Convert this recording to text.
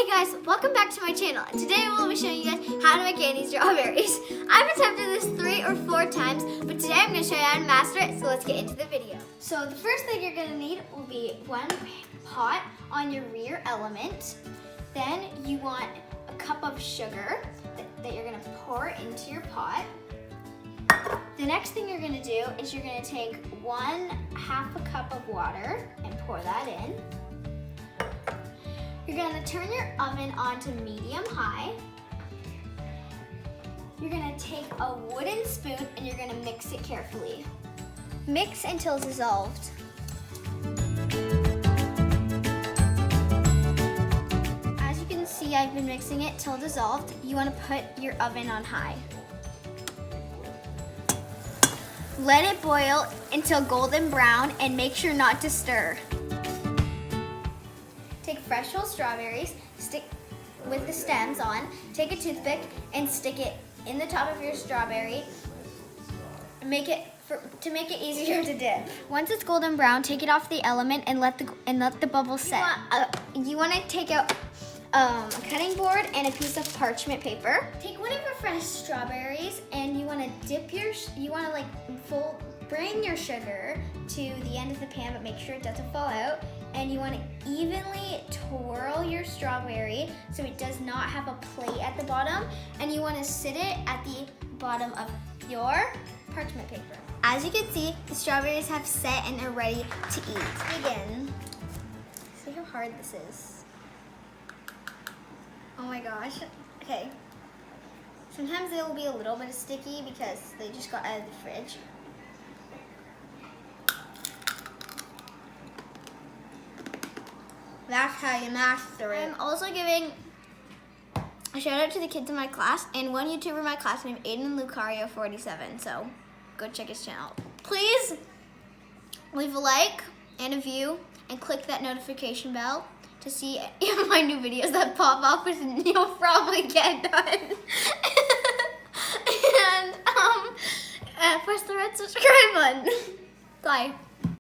Hey guys, welcome back to my channel. Today we'll be showing you guys how to make candied strawberries. I've attempted this 3 or 4 times, but today I'm going to show you how to master it, so let's get into the video. So the first thing you're going to need will be 1 pot on your rear element. Then you want a cup of sugar that you're going to pour into your pot. The next thing you're going to do is you're going to take 1/2 a cup of water and pour that in. You're going to turn your oven on to medium-high. You're going to take a wooden spoon and you're going to mix it carefully. Mix until dissolved. As you can see, I've been mixing it till dissolved. You want to put your oven on high. Let it boil until golden brown and make sure not to stir. Take fresh whole strawberries, stick with the stems on, take a toothpick and stick it in the top of your strawberry to make it easier to dip. Once it's golden brown, take it off the element and let the bubbles set. You want to take out a cutting board and a piece of parchment paper. Take one of your fresh strawberries and you want to bring your sugar to the end of the pan, but make sure it doesn't fall out. And you want to evenly twirl your strawberry so it does not have a plate at the bottom. And you want to sit it at the bottom of your parchment paper. As you can see, the strawberries have set and are ready to eat. Begin. See how hard this is. Oh my gosh. Okay. Sometimes they will be a little bit sticky because they just got out of the fridge. That's how you master it. I'm also giving a shout out to the kids in my class and one YouTuber in my class named Aiden Lucario47. So go check his channel. Please leave a like and a view and click that notification bell to see my new videos that pop up and you'll probably get done. And press the red subscribe button. Bye.